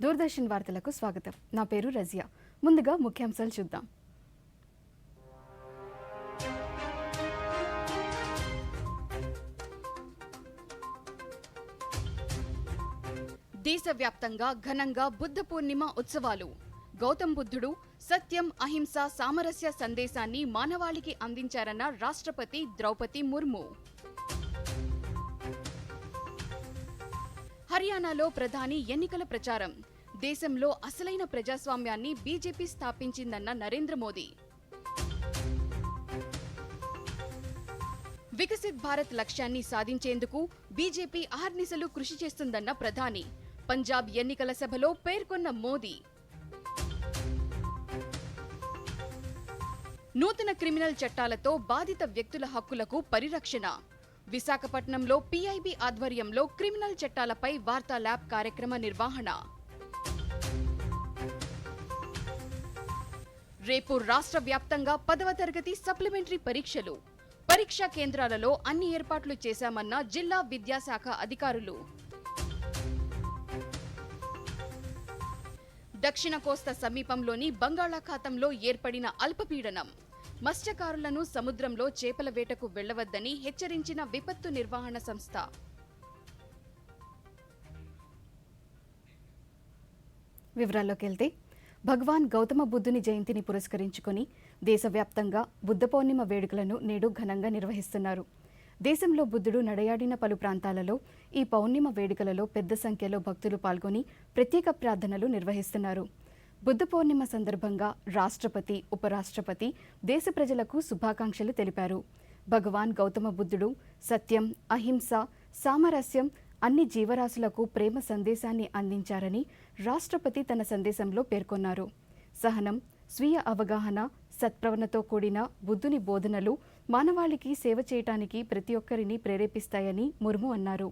దూరదర్శన్ వార్తలకు స్వాగతం. నా పేరు రజియా. ముందుగా ముఖ్యాంశాలు చూద్దాం. దేశవ్యాప్తంగా ఘనంగా బుద్ధ పూర్ణిమ ఉత్సవాలు. గౌతమ్ బుద్ధుడు సత్యం, అహింస, సామరస్య సందేశాన్ని మానవాళికి అందించారన్న రాష్ట్రపతి ద్రౌపది ముర్ము. హర్యానాలో ప్రధాని ఎన్నికల ప్రచారం. దేశంలో అసలైన ప్రజాస్వామ్యాన్ని బీజేపీ స్థాపించిందన్న నరేంద్ర మోదీ. వికసిత్ భారత్ లక్ష్యాన్ని సాధించేందుకు బీజేపీ అహర్నిశలు కృషి చేస్తుందన్న ప్రధాని. పంజాబ్ ఎన్నికల సభలో పేర్కొన్న మోదీ. నూతన క్రిమినల్ చట్టాలతో బాధిత వ్యక్తుల హక్కులకు పరిరక్షణ. విశాఖపట్నంలో పీఐబీ ఆధ్వర్యంలో క్రిమినల్ చట్టాలపై వార్తా ల్యాబ్ కార్యక్రమ నిర్వహణ. రేపు రాష్ట్ర వ్యాప్తంగా 10వ తరగతి సప్లిమెంటరీ పరీక్షలు. పరీక్షా కేంద్రాలలో అన్ని ఏర్పాట్లు చేశామన్న జిల్లా విద్యాశాఖ అధికారులు. దక్షిణ కోస్తా సమీపంలోని బంగాళాఖాతంలో ఏర్పడిన అల్పపీడనం. మత్స్యకారులను సముద్రంలో చేపల వేటకు వెళ్లవద్దని హెచ్చరించిన విపత్తు నిర్వహణ సంస్థ. వివరాల్లోకి వెళ్తే, భగవాన్ గౌతమ బుద్ధుని జయంతిని పురస్కరించుకుని దేశవ్యాప్తంగా బుద్ధ పౌర్ణిమ వేడుకలను నేడు ఘనంగా నిర్వహిస్తున్నారు. దేశంలో బుద్ధుడు నడయాడిన పలు ప్రాంతాలలో ఈ పౌర్ణిమ వేడుకలలో పెద్ద సంఖ్యలో భక్తులు పాల్గొని ప్రత్యేక ప్రార్థనలు నిర్వహిస్తున్నారు. బుద్ధ పౌర్ణిమ సందర్భంగా రాష్ట్రపతి, ఉపరాష్ట్రపతి దేశ ప్రజలకు శుభాకాంక్షలు తెలిపారు. భగవాన్ గౌతమ బుద్ధుడు సత్యం, అహింస, సామరస్యం, అన్ని జీవరాశులకు ప్రేమ సందేశాన్ని అందించారని రాష్ట్రపతి తన సందేశంలో పేర్కొన్నారు. సహనం, స్వీయ అవగాహన, సత్ప్రవణతో కూడిన బుద్ధుని బోధనలు మానవాళికి సేవ చేయటానికి ప్రతి ఒక్కరిని ప్రేరేపిస్తాయని ముర్ము అన్నారు.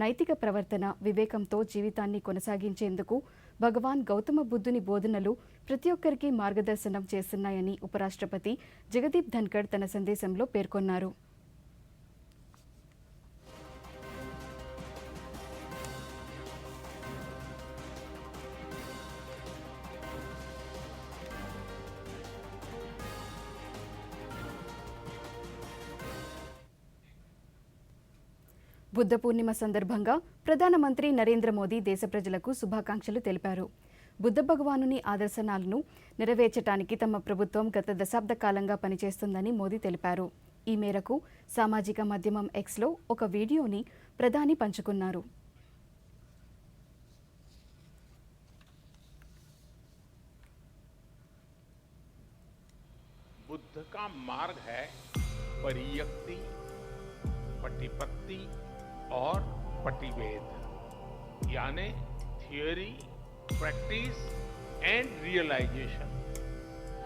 నైతిక ప్రవర్తన, వివేకంతో జీవితాన్ని కొనసాగించేందుకు భగవాన్ గౌతమ బుద్ధుని బోధనలు ప్రతి ఒక్కరికి మార్గదర్శనం చేస్తున్నాయని ఉపరాష్ట్రపతి జగదీప్ ధన్కర్ తన సందేశంలో పేర్కొన్నారు. బుద్ధ పూర్ణిమ సందర్భంగా ప్రధానమంత్రి నరేంద్ర మోదీ దేశ ప్రజలకు శుభాకాంక్షలు తెలిపారు. బుద్ధ భగవానుని ఆదర్శనాలను నెరవేర్చడానికి తమ ప్రభుత్వం గత దశాబ్ద కాలంగా పనిచేస్తుందని మోదీ తెలిపారు. ఈ మేరకు సామాజిక మాధ్యమం ఎక్స్లో ఒక వీడియోని ప్రధాని పంచుకున్నారు. बुद्ध का मार्ग है परियक्ति, पटिपत्ति और पटिवेद, यानी theory, practice and realisation.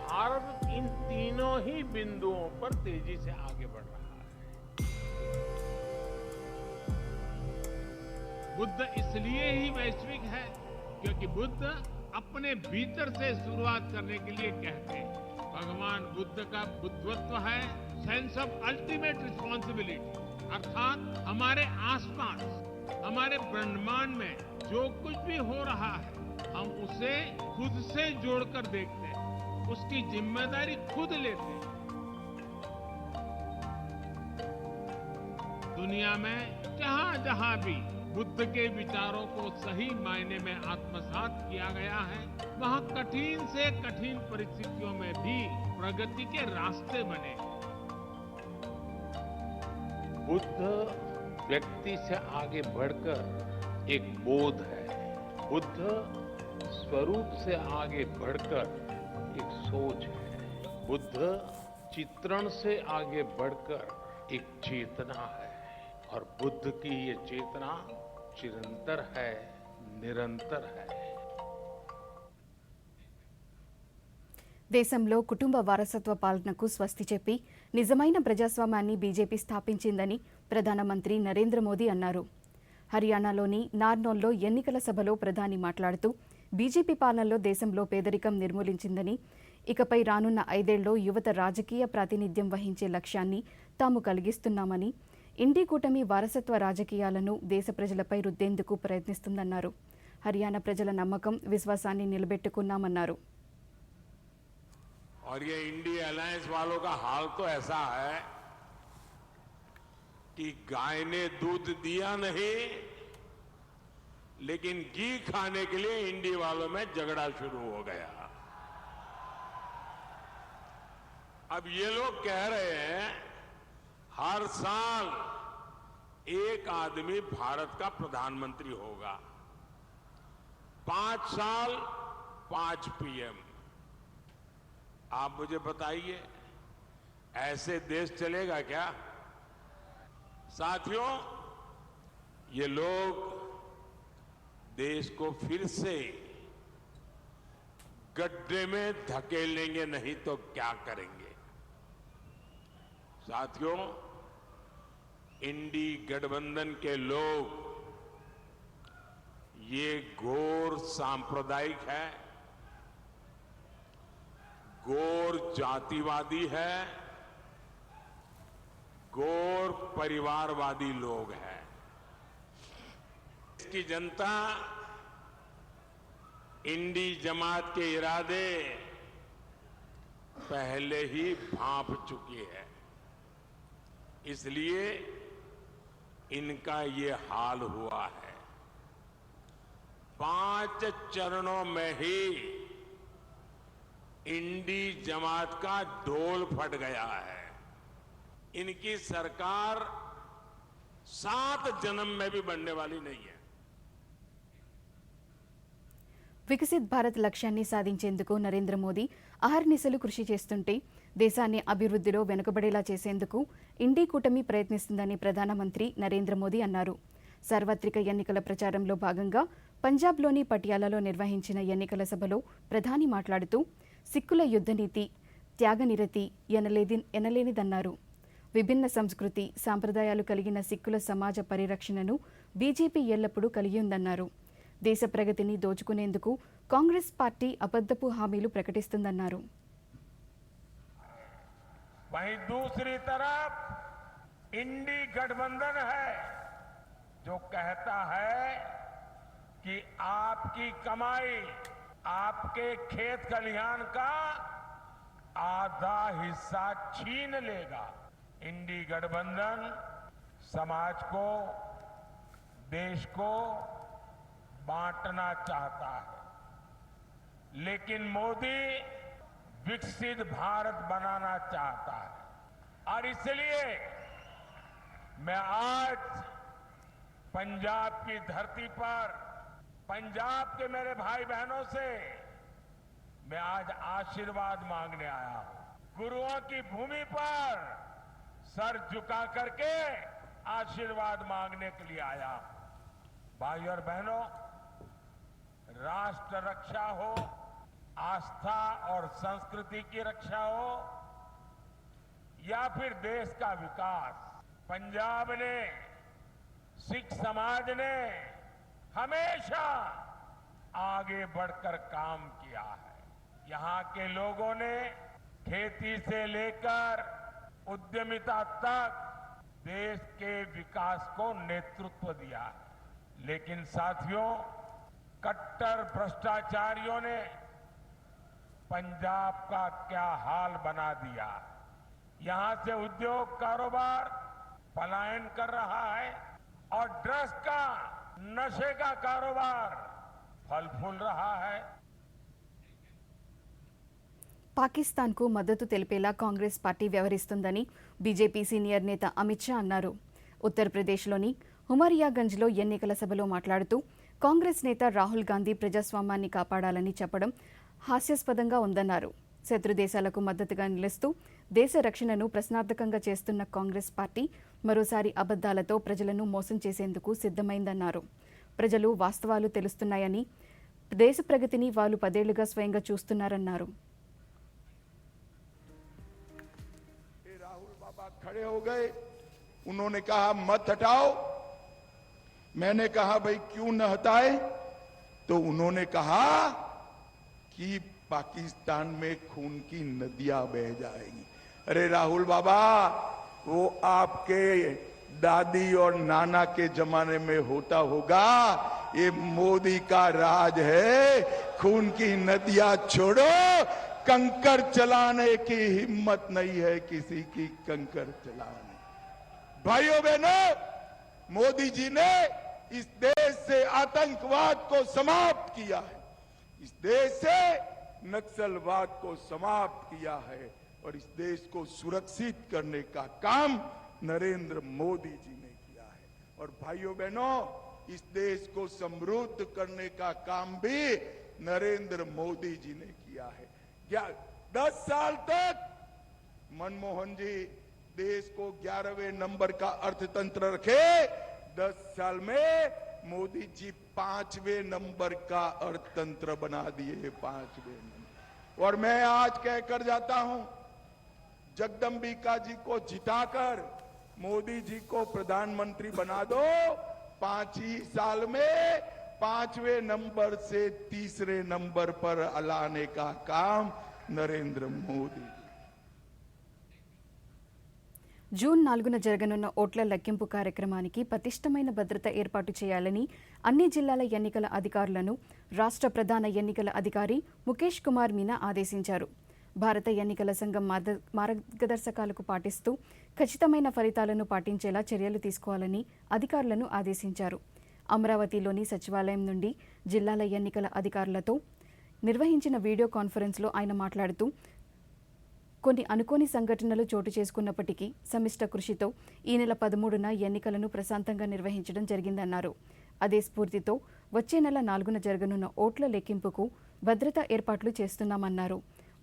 Bharat इन तीनों ही बिंदुओं पर तेजी से आगे बढ़ रहा है। बुद्ध इसलिए ही वैश्विक है क्योंकि बुद्ध अपने भीतर से शुरुआत करने के लिए कहते हैं। भगवान बुद्ध का बुद्धत्व है सेंस ऑफ अल्टीमेट रिस्पॉन्सिबिलिटी, अर्थात हमारे आसपास, हमारे ब्रह्मांड में जो कुछ भी हो रहा है हम उसे खुद से जोड़कर देखते हैं, उसकी जिम्मेदारी खुद लेते हैं। दुनिया में जहां जहां भी बुद्ध के विचारों को सही मायने में आत्मसात किया गया है, वहां कठिन से कठिन परिस्थितियों में भी प्रगति के रास्ते बने। बुद्ध व्यक्ति से आगे बढ़कर एक बोध है, बुद्ध स्वरूप से आगे बढ़कर एक सोच है, बुद्ध चित्रण से आगे बढ़कर एक चेतना है और बुद्ध की ये चेतना चिरंतर है, निरंतर है। దేశంలో కుటుంబ వారసత్వ పాలనకు స్వస్తి చెప్పి నిజమైన ప్రజాస్వామ్యాన్ని బీజేపీ స్థాపించిందని ప్రధానమంత్రి నరేంద్ర మోదీ అన్నారు. హర్యానాలోని నార్నౌల్లో ఎన్నికల సభలో ప్రధాని మాట్లాడుతూ బీజేపీ పాలనలో దేశంలో పేదరికం నిర్మూలించిందని, ఇకపై రానున్న 5 ఏళ్లలో యువత రాజకీయ ప్రాతినిధ్యం వహించే లక్ష్యాన్ని తాము కలిగిస్తున్నామని, ఇండి కూటమి వారసత్వ రాజకీయాలను దేశ ప్రజలపై రుద్దేందుకు ప్రయత్నిస్తుందన్నారు. హర్యానా ప్రజల నమ్మకం విశ్వాసాన్ని నిలబెట్టుకున్నామన్నారు. और ये इंडी अलायंस वालों का हाल तो ऐसा है कि गाय ने दूध दिया नहीं, लेकिन घी खाने के लिए इंडी वालों में झगड़ा शुरू हो गया. अब ये लोग कह रहे हैं हर साल एक आदमी भारत का प्रधानमंत्री होगा, 5 साल 5 पीएम. आप मुझे बताइए, ऐसे देश चलेगा क्या? साथियों, ये लोग देश को फिर से गड्ढे में धकेलेंगे, नहीं तो क्या करेंगे? साथियों, इंडी गठबंधन के लोग ये घोर सांप्रदायिक है, घोर जातिवादी है, घोर परिवारवादी लोग हैं. इसकी जनता इंडी जमात के इरादे पहले ही भांप चुकी है, इसलिए इनका ये हाल हुआ है. 5 चरणों में ही इंडी जमात का ढोल फट गया है. इनकी सरकार 7 जन्म में भी बनने वाली नहीं है. వికసిత్ భారత్ లక్ష్యాన్ని సాధించేందుకు నరేంద్ర మోదీ అహర్నిశలు కృషి చేస్తుంటే దేశాన్ని అభివృద్ధిలో వెనుకబడేలా చేసేందుకు ఇండీ కూటమి ప్రయత్నిస్తుందని ప్రధానమంత్రి నరేంద్ర మోదీ అన్నారు. సార్వత్రిక ఎన్నికల ప్రచారంలో భాగంగా పంజాబ్లోని పటియాలాలో నిర్వహించిన ఎన్నికల సభలో ప్రధాని మాట్లాడుతూ సిక్కుల యుద్ధనీతి, త్యాగనిరతి ఎనలేనిదన్నారు. విభిన్న సంస్కృతి, సాంప్రదాయాలు కలిగిన సిక్కుల సమాజ పరిరక్షణను బీజేపీ ఎల్లప్పుడూ కలిగి ఉందన్నారు. దేశ ప్రగతిని దోచుకునేందుకు కాంగ్రెస్ పార్టీ అబద్ధపు హామీలు ప్రకటిస్తుందన్నారు. वहीं दूसरी तरफ इंडी गठबंधन है जो कहता है कि आपकी कमाई, आपके खेत खलिहान का आधा हिस्सा छीन लेगा. इंडी गठबंधन समाज को, देश को बांटना चाहता है, लेकिन मोदी विकसित भारत बनाना चाहता है. और इसलिए मैं आज पंजाब की धरती पर पंजाब के मेरे भाई बहनों से मैं आज आशीर्वाद मांगने आया हूं. गुरुओं की भूमि पर सर झुका करके आशीर्वाद मांगने के लिए आया हूं. भाइयों और बहनों, राष्ट्र रक्षा हो, आस्था और संस्कृति की रक्षा हो, या फिर देश का विकास, पंजाब ने, सिख समाज ने हमेशा आगे बढ़कर काम किया है. यहां के लोगों ने खेती से लेकर उद्यमिता तक देश के विकास को नेतृत्व दिया है. लेकिन साथियों, कट्टर भ्रष्टाचारियों ने पंजाब का क्या हाल बना दिया. यहां से उद्योग कारोबार पलायन कर रहा है और ड्रग्स का, नशे का कारोबार फल फूल रहा है. పాకిస్తాన్కు మద్దతు తెలిపేలా కాంగ్రెస్ పార్టీ వ్యవహరిస్తుందని బీజేపీ సీనియర్ నేత అమిత్ షా అన్నారు. ఉత్తరప్రదేశ్లోని హుమరియాగంజ్లో ఎన్నికల సభలో మాట్లాడుతూ కాంగ్రెస్ నేత రాహుల్ గాంధీ ప్రజాస్వామ్యాన్ని కాపాడాలని చెప్పడం హాస్యాస్పదంగా ఉందన్నారు. శత్రు దేశాలకు మద్దతుగా నిలుస్తూ దేశ రక్షణను ప్రశ్నార్థకంగా చేస్తున్న కాంగ్రెస్ పార్టీ మరోసారి అబద్దాలతో ప్రజలను మోసం చేసేందుకు సిద్ధమైందన్నారు. ప్రజలు వాస్తవాలు తెలుస్తున్నాయని, దేశ ప్రగతిని వాళ్ళు 10 ఏళ్లుగా స్వయంగా చూస్తున్నారన్నారు. राहुल बाबा खड़े हो गए, उन्होंने कहा मत हटाओ. मैंने कहा भाई क्यों न हटाए, तो उन्होंने कहा कि पाकिस्तान में खून की नदियां बह जाएंगी. अरे राहुल बाबा, वो आपके दादी और नाना के जमाने में होता होगा। ये मोदी का राज है। खून की नदियां छोड़ो, कंकर चलाने की हिम्मत नहीं है किसी की, कंकर चलाने। भाइयों बहनों, मोदी जी ने इस देश से आतंकवाद को समाप्त किया है, इस देश से नक्सलवाद को समाप्त किया है और इस देश को सुरक्षित करने का काम नरेंद्र मोदी जी ने किया है। और भाइयों बहनों, इस देश को समृद्ध करने का काम भी नरेंद्र मोदी जी ने किया है। 10 साल तक मनमोहन जी देश को 11वें नंबर का अर्थतंत्र रखे, 10 साल में मोदी जी 5वें नंबर का अर्थतंत्र बना दिए, 5वें नंबर। और मैं आज कहकर जाता हूं, जगदंबिका जी को जिताकर मोदी जी को प्रधानमंत्री बना दो, 5 ही साल में 5वें नंबर से 3रे नंबर पर लाने का काम नरेंद्र मोदी। జూన్ 4న జరగనున్న ఓట్ల లెక్కింపు కార్యక్రమానికి పటిష్టమైన భద్రత ఏర్పాటు చేయాలని అన్ని జిల్లాల ఎన్నికల అధికారులను రాష్ట్ర ప్రధాన ఎన్నికల అధికారి ముఖేష్ కుమార్ మీనా ఆదేశించారు. భారత ఎన్నికల సంఘం మార్గదర్శకాలకు పాటిస్తూ ఖచ్చితమైన ఫలితాలను పాటించేలా చర్యలు తీసుకోవాలని అధికారులను ఆదేశించారు. అమరావతిలోని సచివాలయం నుండి జిల్లాల ఎన్నికల అధికారులతో నిర్వహించిన వీడియో కాన్ఫరెన్స్లో ఆయన మాట్లాడుతూ, కొన్ని అనుకోని సంఘటనలు చోటు చేసుకున్నప్పటికీ సమిష్ట కృషితో ఈ నెల 13న ఎన్నికలను ప్రశాంతంగా నిర్వహించడం జరిగిందన్నారు. అదే స్ఫూర్తితో వచ్చే నెల 4న జరగనున్న ఓట్ల లెక్కింపుకు భద్రతా ఏర్పాట్లు చేస్తున్నామన్నారు.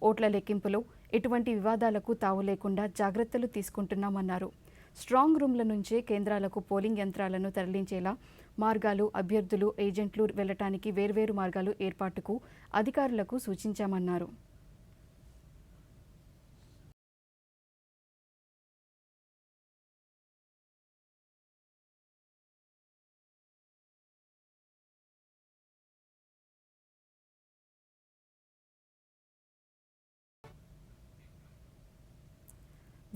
ఓట్ల లెక్కింపులో ఎటువంటి వివాదాలకు తావు లేకుండా జాగ్రత్తలు తీసుకుంటున్నామన్నారు. స్ట్రాంగ్ రూమ్ల నుంచే కేంద్రాలకు పోలింగ్ యంత్రాలను తరలించేలా మార్గాలు, అభ్యర్థులు, ఏజెంట్లు వెళ్లటానికి వేర్వేరు మార్గాలు ఏర్పాటుకు అధికారులకు సూచించామన్నారు.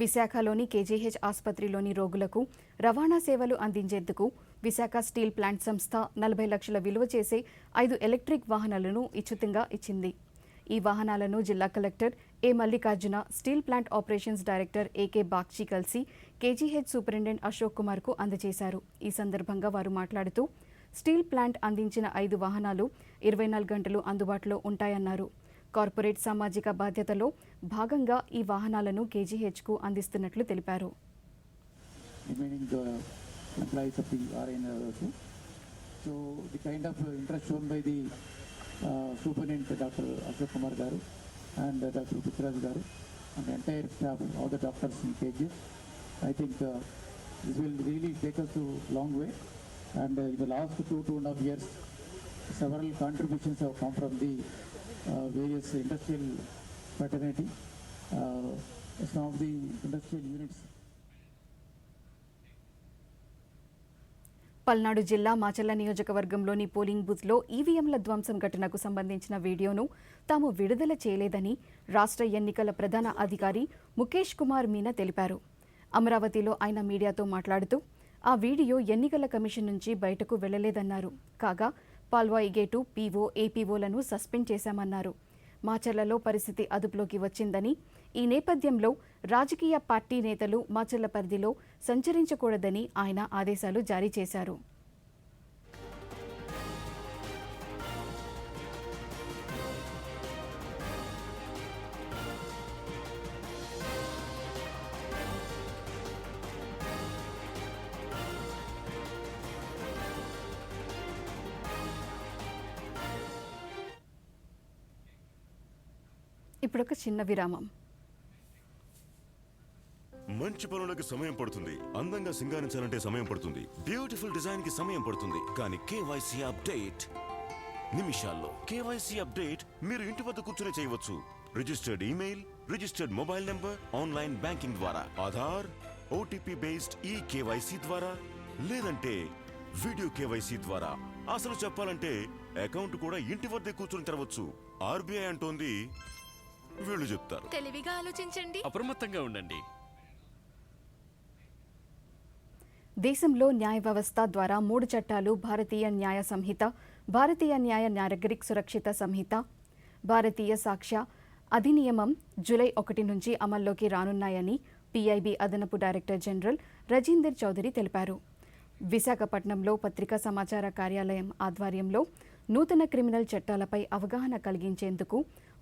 విశాఖలోని కేజీహెచ్ ఆసుపత్రిలోని రోగులకు రవాణా సేవలు అందించేందుకు విశాఖ స్టీల్ ప్లాంట్ సంస్థ 40 లక్షల విలువ చేసే 5 ఎలక్ట్రిక్ వాహనాలను ఉచితంగా ఇచ్చింది. ఈ వాహనాలను జిల్లా collector A Mallikarjuna, steel plant operations director AK Bagchi కలిసి కేజీహెచ్ సూపరింటెండెంట్ అశోక్ కుమార్కు అందజేశారు. ఈ సందర్భంగా వారు మాట్లాడుతూ, స్టీల్ ప్లాంట్ అందించిన 5 వాహనాలు 24 గంటలు అందుబాటులో ఉంటాయన్నారు. కార్పొరేట్ సామాజిక బాధ్యతలో భాగంగా ఈ వాహనాలను కేజీహెచ్కు అందిస్తున్నట్లు తెలిపారు. Employees of the RN also. So the kind of interest shown by the Superintendent Dr. Ashok Kumar Garu and Dr. Putraj Garu and the entire staff, all the doctors in KGF, I think this will really take us to long way. And in the last 2.5 years, several contributions have come from the various industrial fraternity, some of the industrial units. Palnadu జిల్లా మాచర్ల నియోజకవర్గంలోని polling బూత్లో ఈవీఎంల ధ్వంసం ఘటనకు సంబంధించిన వీడియోను తాము విడుదల చేయలేదని రాష్ట్ర ఎన్నికల ప్రధాన అధికారి ముఖేష్ కుమార్ మీనా తెలిపారు. అమరావతిలో ఆయన మీడియాతో మాట్లాడుతూ, ఆ వీడియో ఎన్నికల కమిషన్ నుంచి బయటకు వెళ్లలేదన్నారు. కాగా పాల్వాయి గేటు, పీఓ, ఏపీఓలను సస్పెండ్ చేశామన్నారు. మాచర్లలో పరిస్థితి అదుపులోకి వచ్చిందని, ఈ నేపథ్యంలో రాజకీయ పార్టీ నేతలు మాచర్ల పరిధిలో సంచరించకూడదని ఆయన ఆదేశాలు జారీ చేశారు. ఇప్పుడొక చిన్న విరామం. మంచి పనులకు సమయం పడుతుంది, అందంగా సింగారించాలంటే సమయం పడుతుంది, బ్యూటిఫుల్ డిజైన్ కి సమయం పడుతుంది. కానీ కేవైసీ అప్డేట్ నిమిషాల్లో. కేవైసీ అప్డేట్ మీరు ఇంటి వద్ద కూర్చునే చేయవచ్చు. Registered email, registered mobile number, online banking ద్వారా, ఆధార్, ఓటీపీ బేస్డ్ ఈ కేవైసీ ద్వారా, లేదంటే వీడియో కేవైసీ ద్వారా. అసలు చెప్పాలంటే అకౌంట్ కూడా ఇంటి వద్దే కూర్చుని తెరవచ్చు. ఆర్బీఐ అంటోంది, వీళ్ళు చెప్తారు. తెలివిగా ఆలోచించండి, అప్రమత్తంగా ఉండండి. దేశంలో న్యాయ వ్యవస్థ ద్వారా 3 చట్టాలు భారతీయ న్యాయ సంహిత, భారతీయ న్యాయ నాగరిక్ సురక్షిత సంహిత, భారతీయ సాక్ష్య అధినియమం జూలై 1 నుంచి అమల్లోకి రానున్నాయని పీఐబీ అదనపు డైరెక్టర్ జనరల్ రజీందర్ చౌదరి తెలిపారు. విశాఖపట్నంలో పత్రికా సమాచార కార్యాలయం ఆధ్వర్యంలో నూతన క్రిమినల్ చట్టాలపై అవగాహన కలిగించేందుకు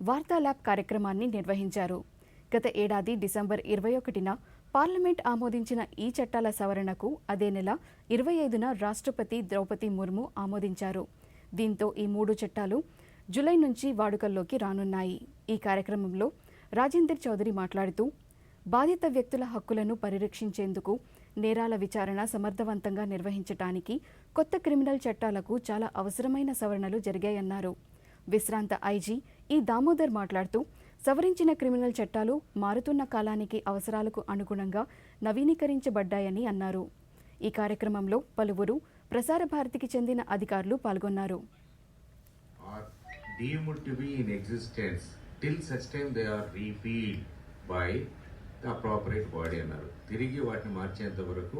వార్తా ల్యాబ్ కార్యక్రమాన్ని నిర్వహించారు. గత ఏడాది డిసెంబర్ 21న పార్లమెంట్ ఆమోదించిన ఈ చట్టాల సవరణకు అదే నెల 25న రాష్ట్రపతి ద్రౌపది ముర్ము ఆమోదించారు. దీంతో ఈ 3 చట్టాలు జూలై నుంచి వాడుకల్లోకి రానున్నాయి. ఈ కార్యక్రమంలో రాజేందర్ చౌదరి మాట్లాడుతూ బాధిత వ్యక్తుల హక్కులను పరిరక్షించేందుకు నేరాల విచారణ సమర్థవంతంగా నిర్వహించడానికి కొత్త క్రిమినల్ చట్టాలకు చాలా అవసరమైన సవరణలు జరిగాయన్నారు. విశ్రాంత ఐజీ ఈ దామోదర్ మాట్లాడుతూ సవరించిన క్రిమినల్ చట్టాలు మారుతున్న కాలానికి అవసరాలకు అనుగుణంగా నవీకరించబడ్డాయని అన్నారు. ఈ కార్యక్రమంలో పలువురు ప్రసార భారతికి చెందిన అధికారులు పాల్గొన్నారు. Deemed to be in existence till such time they are repealed by the appropriate body అన్నారు. తిరిగి వాటిని మార్చేంత వరకు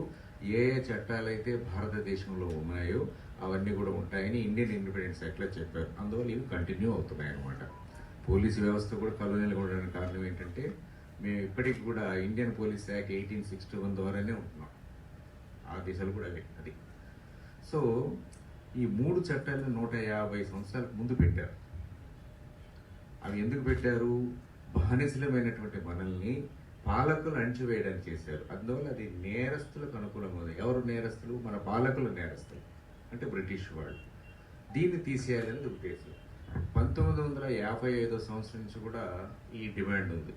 ఏ చట్టాలైతే భారతదేశంలో ఉన్నాయో అవన్నీ కూడా ఉంటాయని ఇండియన్ ఇండిపెండెన్స్ యాక్ట్లో చెప్పారు. అందువల్ల ఇవి కంటిన్యూ అవుతున్నాయి అన్నమాట. పోలీసు వ్యవస్థ కూడా కలోనియల్గా ఉండడానికి కారణం ఏంటంటే మేము ఇప్పటికి కూడా ఇండియన్ పోలీస్ యాక్ట్ 1861 ద్వారానే ఉంటున్నాం. ఆ దిశలు కూడా అది. సో ఈ 3 చట్టాలను 150 సంవత్సరాలకు ముందు పెట్టారు. అవి ఎందుకు పెట్టారు? బానిసలమైనటువంటి మనల్ని పాలకులు అణిచివేయడానికి చేశారు. అందువల్ల అది నేరస్తులకు అనుకూలంగా ఉంది. ఎవరు నేరస్తులు? మన పాలకులు నేరస్తులు, అంటే బ్రిటిష్ వాళ్ళు. దీన్ని తీసేయాలనేది ఉద్దేశం. 1955 సంవత్సరం నుంచి కూడా ఈ డిమాండ్ ఉంది.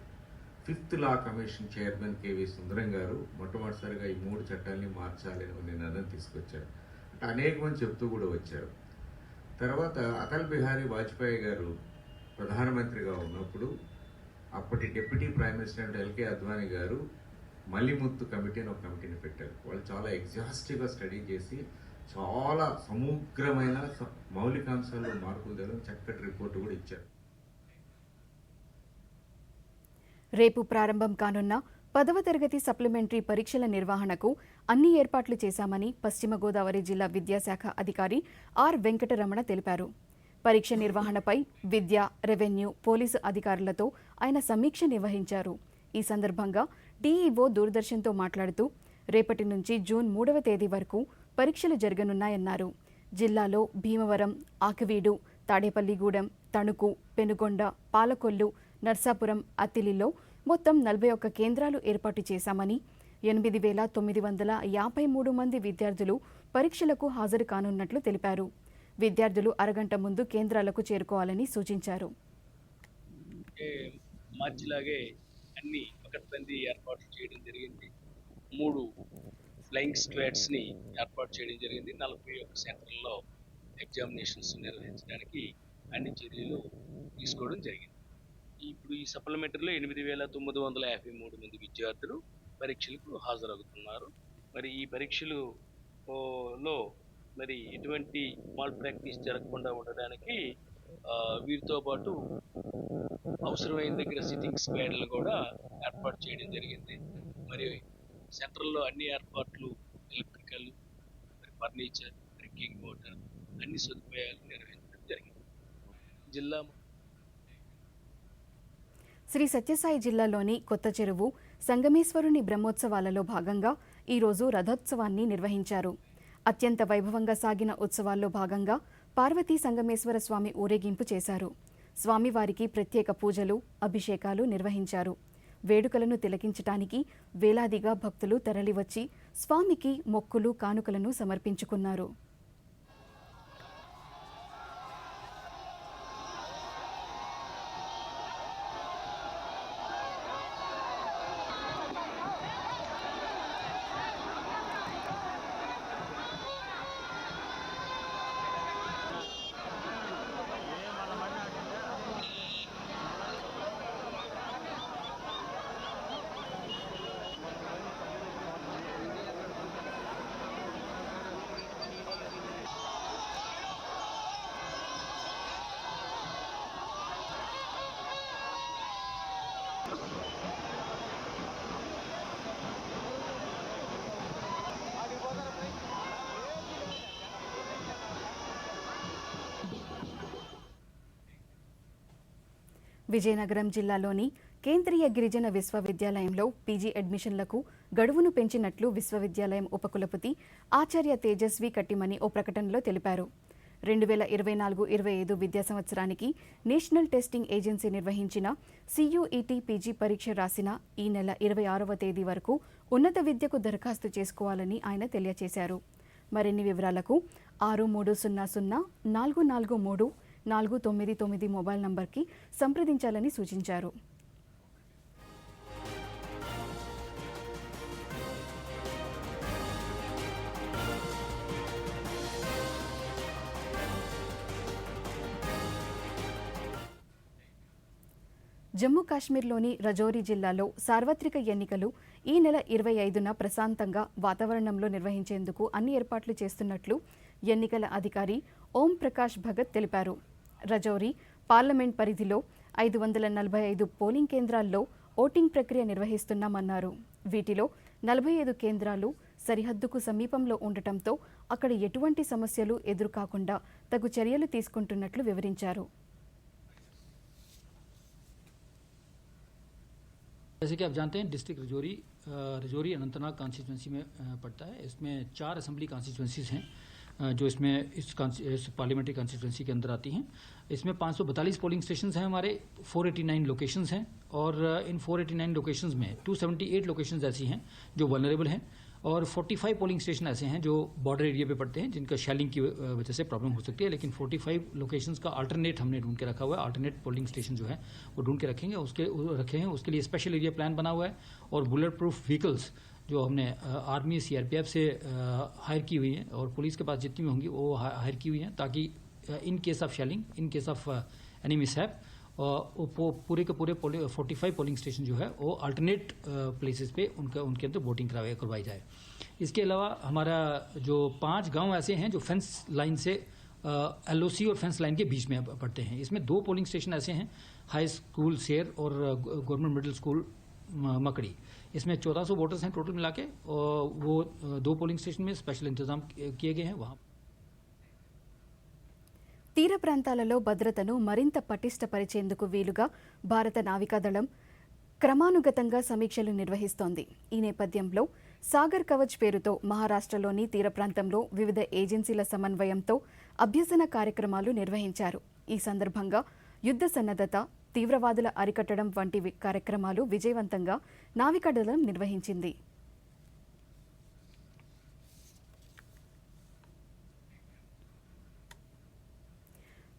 5th law commission chairman KV Sundaram గారు మొట్టమొదటిసారిగా ఈ 3 చట్టాలని మార్చాలని నినాదం తీసుకొచ్చారు. అంటే అనేక మంది చెప్తూ కూడా వచ్చారు. తర్వాత అటల్ బిహారీ వాజ్పేయి గారు ప్రధానమంత్రిగా ఉన్నప్పుడు అప్పటి deputy prime minister LK Advani గారు మల్లిముత్తు కమిటీ అని ఒక కమిటీని పెట్టారు. వాళ్ళు చాలా ఎగ్జాస్టివ్గా స్టడీ చేసి చాలా సమగ్రమైన మౌలికాంశాల్లో మార్పులు తేవడం చక్కటి రిపోర్టు కూడా ఇచ్చారు. రేపు ప్రారంభం కానున్న 10వ తరగతి సప్లిమెంటరీ పరీక్షల నిర్వహణకు అన్ని ఏర్పాట్లు చేశామని పశ్చిమ గోదావరి జిల్లా విద్యాశాఖ అధికారి ఆర్ వెంకటరమణ తెలిపారు. పరీక్ష నిర్వహణపై విద్య, రెవెన్యూ, పోలీసు అధికారులతో ఆయన సమీక్ష నిర్వహించారు. ఈ సందర్భంగా డీఈఓ దూరదర్శన్తో మాట్లాడుతూ రేపటి నుంచి జూన్ 3వ తేదీ వరకు పరీక్షలు జరగనున్నాయన్నారు. జిల్లాలో భీమవరం, ఆకివీడు, తాడేపల్లిగూడెం, తణుకు, పెనుగొండ, పాలకొల్లు, నర్సాపురం, అత్తిలిలో మొత్తం 41 కేంద్రాలు ఏర్పాటు చేశామని 8,953 మంది విద్యార్థులు పరీక్షలకు హాజరు కానున్నట్లు తెలిపారు. విద్యార్థులు అరగంట ముందు కేంద్రాలకు చేరుకోవాలని సూచించారు. మార్చిలాగే అన్ని పకడ్బందీ ఏర్పాట్లు చేయడం జరిగింది. 3 ఫ్లయింగ్ స్క్వాడ్స్ని ఏర్పాటు చేయడం జరిగింది. 41 సెంటర్లలో ఎగ్జామినేషన్స్ నిర్వహించడానికి అన్ని చర్యలు తీసుకోవడం జరిగింది. ఇప్పుడు ఈ సప్లిమెంటరీలో 8,953 మంది విద్యార్థులు పరీక్షలకు హాజరవుతున్నారు. మరి ఈ పరీక్షలలో మరి ఎటువంటి మాల్ ప్రాక్టీస్ జరగకుండా ఉండడానికి వీరితో పాటు అవసరమైన దగ్గర సిట్టింగ్ స్క్వాడ్లు కూడా ఏర్పాటు చేయడం జరిగింది. మరి సెంటర్లో అన్ని ఏర్పాట్లు, ఎలక్ట్రికల్, ఫర్నిచర్, డ్రింకింగ్ వాటర్ అన్ని సదుపాయాలు నిర్వహించడం జరిగింది. జిల్లా శ్రీ సత్యసాయి జిల్లాలోని కొత్త చెరువు సంగమేశ్వరుని బ్రహ్మోత్సవాలలో భాగంగా ఈరోజు రథోత్సవాన్ని నిర్వహించారు. అత్యంత వైభవంగా సాగిన ఉత్సవాల్లో భాగంగా పార్వతీ సంగమేశ్వర స్వామి ఊరేగింపు చేశారు. స్వామివారికి ప్రత్యేక పూజలు, అభిషేకాలు నిర్వహించారు. వేడుకలను తిలకించటానికి వేలాదిగా భక్తులు తరలివచ్చి స్వామికి మొక్కులు, కానుకలను సమర్పించుకున్నారు. విజయనగరం జిల్లాలోని కేంద్రీయ గిరిజన విశ్వవిద్యాలయంలో పీజీ అడ్మిషన్లకు గడువును పెంచినట్లు విశ్వవిద్యాలయం ఉపకులపతి ఆచార్య తేజస్వి కట్టిమని ఓ ప్రకటనలో తెలిపారు. 2024-25 విద్యా సంవత్సరానికి నేషనల్ టెస్టింగ్ ఏజెన్సీ నిర్వహించిన CUET పీజీ పరీక్ష రాసిన ఈ నెల 26వ తేదీ వరకు ఉన్నత విద్యకు దరఖాస్తు చేసుకోవాలని ఆయన తెలియజేశారు. మరిన్ని వివరాలకు 6300 443 499 మొబైల్ నంబర్కి సంప్రదించాలని సూచించారు. జమ్మూ కాశ్మీర్లోని రజౌరి జిల్లాలో సార్వత్రిక ఎన్నికలు ఈ నెల 25న ప్రశాంతంగా వాతావరణంలో నిర్వహించేందుకు అన్ని ఏర్పాట్లు చేస్తున్నట్లు ఎన్నికల అధికారి ఓం ప్రకాష్ భగత్ తెలిపారు. రజౌరి పార్లమెంట్ పరిధిలో 545 పోలింగ్ కేంద్రాల్లో ఓటింగ్ ప్రక్రియ నిర్వహిస్తున్నామన్నారు. వీటిలో 45 కేంద్రాలు సరిహద్దుకు సమీపంలో ఉండటంతో అక్కడ ఎటువంటి సమస్యలు ఎదురుకాకుండా తగు చర్యలు తీసుకుంటున్నట్లు వివరించారు. जैसे कि आप जानते हैं डिस्ट्रिक्ट रजौरी अनंतनाग कॉन्स्टिट्यूंसी में पड़ता है. इसमें 4 असेंबली कॉन्स्टिट्यूंसीज हैं जो इसमें इस पार्लियामेंट्री कॉन्स्टिट्यूंसी के अंदर आती हैं. इसमें 542 पोलिंग स्टेशंस हैं हमारे, 489 लोकेशंस हैं और इन 489 लोकेशंस में 278 लोकेशंस ऐसी हैं जो वल्नरेबल हैं और 45 पोलिंग स्टेशन ऐसे हैं जो बॉर्डर एरिया पे पड़ते हैं जिनका शेलिंग की वजह से प्रॉब्लम हो सकती है. लेकिन 45 लोकेशंस का अल्टरनेट हमने ढूंढ के रखा हुआ है. अल्टरनेट पोलिंग स्टेशन जो है वो ढूंढ के रखे हैं. उसके लिए स्पेशल एरिया प्लान बना हुआ है और बुलेट प्रूफ व्हीकल्स जो हमने आर्मी CRPF से हायर की हुई हैं और पुलिस के पास जितनी भी होंगी वो हायर की हुई हैं ताकि in case of shelling, in case of any mishap पूरे के पूरे 45 पोलिंग स्टेशन जो है वो अल्टरनेट प्लेसेस पे उनके अंदर वोटिंग करवाई जाए. इसके अलावा हमारा जो 5 गांव ऐसे हैं जो फेंस लाइन से LOC और फेंस लाइन के बीच में पड़ते हैं. इसमें 2 पोलिंग स्टेशन ऐसे हैं, हाई स्कूल शेर और गवर्नमेंट मिडिल स्कूल मकड़ी. इसमें 1400 वोटर्स हैं टोटल मिला के और वो 2 पोलिंग स्टेशन में स्पेशल इंतजाम किए गए हैं. वहाँ తీర ప్రాంతాలలో భద్రతను మరింత పటిష్టపరిచేందుకు వీలుగా భారత నావికాదళం క్రమానుగతంగా సమీక్షలు నిర్వహిస్తోంది. ఈ నేపథ్యంలో సాగర్ కవచ్ పేరుతో మహారాష్ట్రలోని తీర ప్రాంతంలో వివిధ ఏజెన్సీల సమన్వయంతో అభ్యసన కార్యక్రమాలు నిర్వహించారు. ఈ సందర్భంగా యుద్ధ సన్నద్ధత, తీవ్రవాదుల అరికట్టడం వంటి కార్యక్రమాలు విజయవంతంగా నావికాదళం నిర్వహించింది.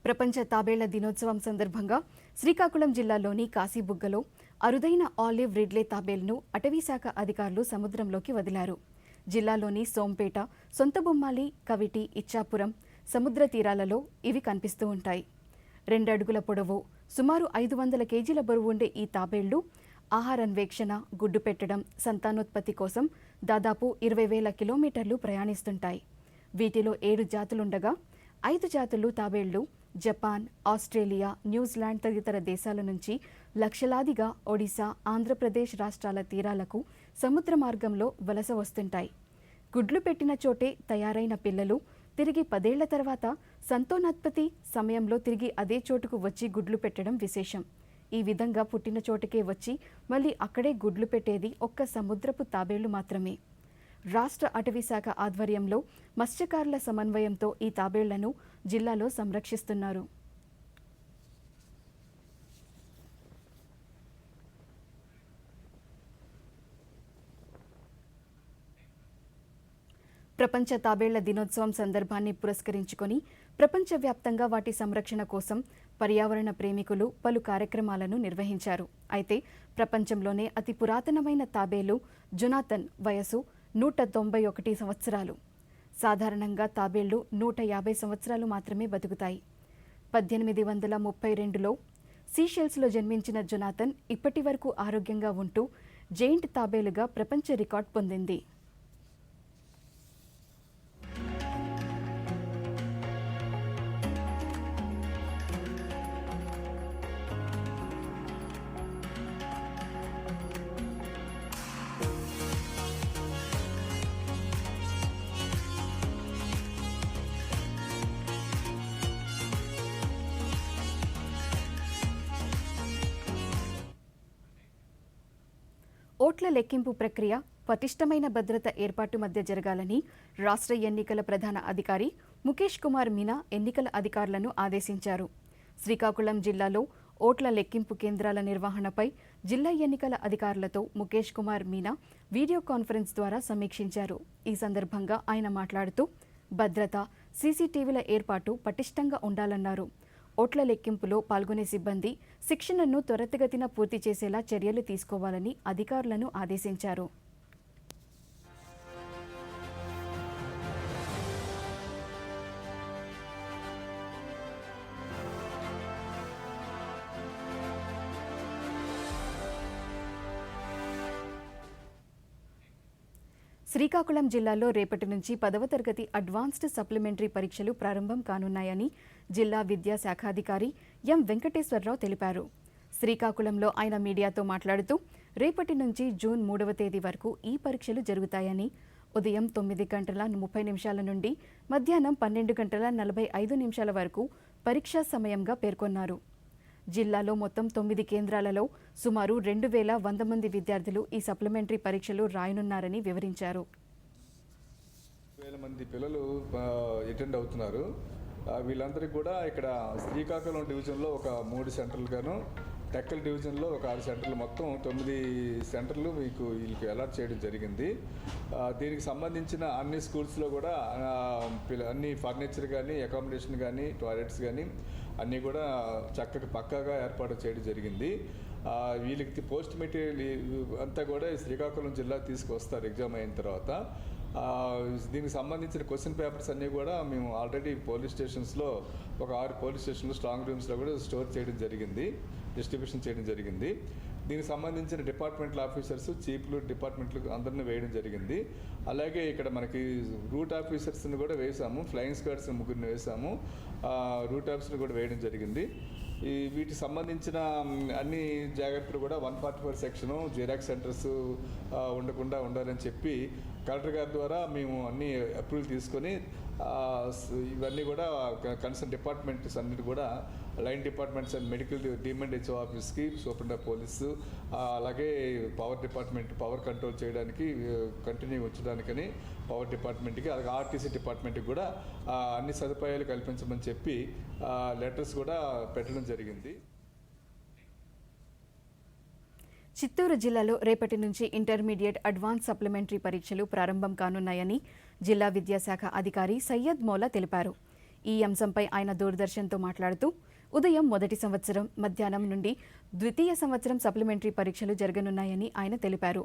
ప్రపంచ తాబేళ్ల దినోత్సవం సందర్భంగా శ్రీకాకుళం జిల్లాలోని కాశీబుగ్గలో అరుదైన ఆలివ్ రిడ్లే తాబేలును అటవీశాఖ అధికారులు సముద్రంలోకి వదిలారు. జిల్లాలోని సోంపేట, సొంతబొమ్మాలి, కవిటి, ఇచ్చాపురం సముద్ర తీరాలలో ఇవి కనిపిస్తూ ఉంటాయి. 2 అడుగుల పొడవు, సుమారు 500 కేజీల బరువు ఉండే ఈ తాబేళ్లు ఆహారాన్వేషణ, గుడ్డు పెట్టడం, సంతానోత్పత్తి కోసం దాదాపు 20,000 కిలోమీటర్లు ప్రయాణిస్తుంటాయి. వీటిలో 7 జాతులుండగా 5 జాతులు తాబేళ్లు జపాన్, ఆస్ట్రేలియా, న్యూజిలాండ్ తదితర దేశాల నుంచి లక్షలాదిగా ఒడిశా, ఆంధ్రప్రదేశ్ రాష్ట్రాల తీరాలకు సముద్ర మార్గంలో వలస వస్తుంటాయి. గుడ్లు పెట్టిన చోటే తయారైన పిల్లలు తిరిగి 10 ఏళ్ల తర్వాత సంతానోత్పత్తి సమయంలో తిరిగి అదే చోటుకు వచ్చి గుడ్లు పెట్టడం విశేషం. ఈ విధంగా పుట్టిన చోటుకే వచ్చి మళ్ళీ అక్కడే గుడ్లు పెట్టేది ఒక్క సముద్రపు తాబేళ్లు మాత్రమే. రాష్ట్ర అటవీశాఖ ఆధ్వర్యంలో మత్స్యకారుల సమన్వయంతో ఈ తాబేళ్లను జిల్లాలో సంరక్షిస్తున్నారు. ప్రపంచ తాబేళ్ల దినోత్సవం సందర్భాన్ని పురస్కరించుకొని ప్రపంచవ్యాప్తంగా వాటి సంరక్షణ కోసం పర్యావరణ ప్రేమికులు పలు కార్యక్రమాలను నిర్వహించారు. అయితే ప్రపంచంలోనే అతి పురాతనమైన తాబేలు జొనాథన్ వయసు 191 సంవత్సరాలు. సాధారణంగా తాబేళ్లు 150 సంవత్సరాలు మాత్రమే బతుకుతాయి. 1832లో సీషెల్స్లో జన్మించిన జొనాథన్ ఇప్పటి వరకు ఆరోగ్యంగా ఉంటూ జెయింట్ తాబేలుగా ప్రపంచ రికార్డ్ పొందింది. ఓట్ల లెక్కింపు ప్రక్రియ పటిష్టమైన భద్రత ఏర్పాటు మధ్య జరగాలని రాష్ట్ర ఎన్నికల ప్రధాన అధికారి ముఖేష్ కుమార్ మీనా ఎన్నికల అధికారులను ఆదేశించారు. శ్రీకాకుళం జిల్లాలో ఓట్ల లెక్కింపు కేంద్రాల నిర్వహణపై జిల్లా ఎన్నికల అధికారులతో ముఖేష్ కుమార్ మీనా వీడియో కాన్ఫరెన్స్ ద్వారా సమీక్షించారు. ఈ సందర్భంగా ఆయన మాట్లాడుతూ భద్రత, సీసీటీవీల ఏర్పాటు పటిష్టంగా ఉండాలన్నారు. ఓట్ల లెక్కింపులో పాల్గొనే సిబ్బంది శిక్షణను త్వరితగతిన పూర్తి చేసేలా చర్యలు తీసుకోవాలని అధికారులను ఆదేశించారు. శ్రీకాకుళం జిల్లాలో రేపటి నుంచి 10వ తరగతి అడ్వాన్స్డ్ సప్లిమెంటరీ పరీక్షలు ప్రారంభం కానున్నాయని జిల్లా విద్యాశాఖాధికారి ఎం వెంకటేశ్వరరావు తెలిపారు. శ్రీకాకుళంలో ఆయన మీడియాతో మాట్లాడుతూ రేపటి నుంచి జూన్ 3వ తేదీ వరకు ఈ పరీక్షలు జరుగుతాయని, ఉదయం 9:30 నుండి మధ్యాహ్నం 12:45 వరకు పరీక్షా సమయంగా పేర్కొన్నారు. జిల్లాలో మొత్తం 9 కేంద్రాలలో సుమారు 2,100 మంది విద్యార్థులు ఈ సప్లిమెంటరీ పరీక్షలు రాయనున్నారని వివరించారు. 1,000 మంది పిల్లలు అటెండ్ అవుతున్నారు. వీళ్ళందరికీ కూడా ఇక్కడ శ్రీకాకుళం డివిజన్లో ఒక 3 సెంటర్లు గాను, టెక్కల్ డివిజన్లో ఒక 6 సెంటర్లు, మొత్తం 9 సెంటర్లు వీళ్ళకి అలాట్ చేయడం జరిగింది. దీనికి సంబంధించిన అన్ని స్కూల్స్లో కూడా అన్ని ఫర్నిచర్ కానీ, అకామిడేషన్ కానీ, టాయిలెట్స్ కానీ అన్నీ కూడా పక్కాగా ఏర్పాటు చేయడం జరిగింది. వీళ్ళకి పోస్ట్ మెటీరియల్ అంతా కూడా శ్రీకాకుళం జిల్లా తీసుకొస్తారు ఎగ్జామ్ అయిన తర్వాత. దీనికి సంబంధించిన క్వశ్చన్ పేపర్స్ అన్నీ కూడా మేము ఆల్రెడీ పోలీస్ స్టేషన్స్లో ఒక 6 పోలీస్ స్టేషన్లు స్ట్రాంగ్ రూమ్స్లో కూడా స్టోర్ చేయడం జరిగింది, డిస్ట్రిబ్యూషన్ చేయడం జరిగింది. దీనికి సంబంధించిన డిపార్ట్మెంటల్ ఆఫీసర్స్, చీఫ్లు, డిపార్ట్మెంట్లు అందరినీ వేయడం జరిగింది. అలాగే ఇక్కడ మనకి రూట్ ఆఫీసర్స్ని కూడా వేసాము, ఫ్లయింగ్ స్క్వాడ్స్ 3 వేసాము, రూట్ ఆఫీసర్ని కూడా వేయడం జరిగింది. వీటికి సంబంధించిన అన్ని జాగ్రత్తలు కూడా 144 సెక్షను, జిరాక్స్ సెంటర్స్ ఉండకుండా ఉండాలని చెప్పి కలెక్టర్ గారి ద్వారా మేము అన్ని అప్రూవల్ తీసుకొని ఇవన్నీ కూడా కన్సర్న్ డిపార్ట్మెంట్స్ అన్నిటి కూడా line departments and medical demand HO ఆఫీస్కి, సూపరింటెండెంట్ ఆఫ్ పోలీసు, అలాగే పవర్ డిపార్ట్మెంట్ పవర్ కంట్రోల్ చేయడానికి కంటిన్యూ ఉంచడానికని పవర్ డిపార్ట్మెంట్కి, అలాగే ఆర్టీసీ డిపార్ట్మెంట్కి కూడా అన్ని సదుపాయాలు కల్పించమని చెప్పి లెటర్స్ కూడా పెట్టడం జరిగింది. చిత్తూరు జిల్లాలో రేపటి నుంచి ఇంటర్మీడియట్ అడ్వాన్స్ సప్లిమెంటరీ పరీక్షలు ప్రారంభం కానున్నాయని జిల్లా విద్యాశాఖ అధికారి సయ్యద్ మౌలా తెలిపారు. ఈ అంశంపై ఆయన దూరదర్శన్తో మాట్లాడుతూ ఉదయం మొదటి సంవత్సరం, మధ్యాహ్నం నుండి ద్వితీయ సంవత్సరం సప్లిమెంటరీ పరీక్షలు జరగనున్నాయని ఆయన తెలిపారు.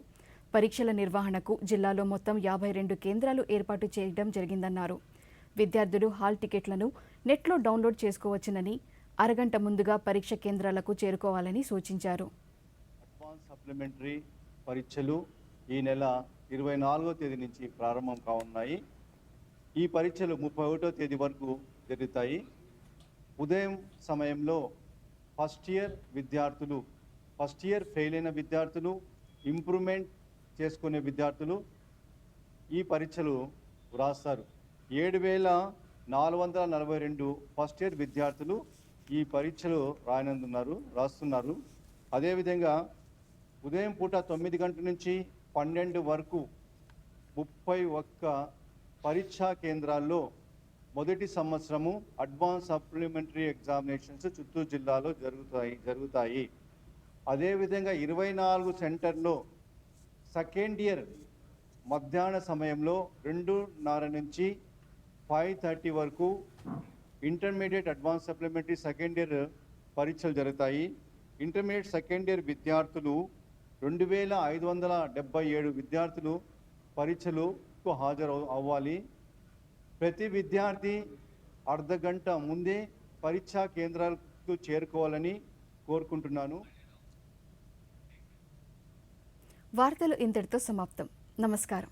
పరీక్షల నిర్వహణకు జిల్లాలో మొత్తం 52 కేంద్రాలు ఏర్పాటు చేయడం జరిగిందన్నారు. విద్యార్థులు హాల్ టికెట్లను నెట్లో డౌన్లోడ్ చేసుకోవచ్చునని, అరగంట ముందుగా పరీక్ష కేంద్రాలకు చేరుకోవాలని సూచించారు. సప్లిమెంటరీ పరీక్షలు ఈ నెల 24వ తేదీ నుంచి ప్రారంభం కానున్నాయి. ఈ పరీక్షలు 31వ తేదీ వరకు జరుగుతాయి. ఉదయం సమయంలో ఫస్ట్ ఇయర్ ఫెయిల్ అయిన విద్యార్థులు, ఇంప్రూవ్మెంట్ చేసుకునే విద్యార్థులు ఈ పరీక్షలు రాస్తారు. 7,442 ఫస్ట్ ఇయర్ విద్యార్థులు ఈ పరీక్షలు రాస్తున్నారు. అదేవిధంగా ఉదయం పూట 9 గంటల నుంచి 12 వరకు 31 పరీక్షా కేంద్రాల్లో మొదటి సంవత్సరము అడ్వాన్స్ సప్లిమెంటరీ ఎగ్జామినేషన్స్ చిత్తూరు జిల్లాలో జరుగుతాయి. అదేవిధంగా 24 సెంటర్లో సెకండ్ ఇయర్ మధ్యాహ్న సమయంలో 2:30 నుంచి 5:30 వరకు intermediate advance supplementary second year పరీక్షలు జరుగుతాయి. ఇంటర్మీడియట్ సెకండ్ ఇయర్ విద్యార్థులు 2,577 విద్యార్థులు పరీక్షలకు హాజరు అవ్వాలి. ప్రతి విద్యార్థి అర్ధగంట ముందే పరీక్షా కేంద్రాలకు చేరుకోవాలని కోరుకుంటున్నాను. వార్తలు ఇంతటితో సమాప్తం. నమస్కారం.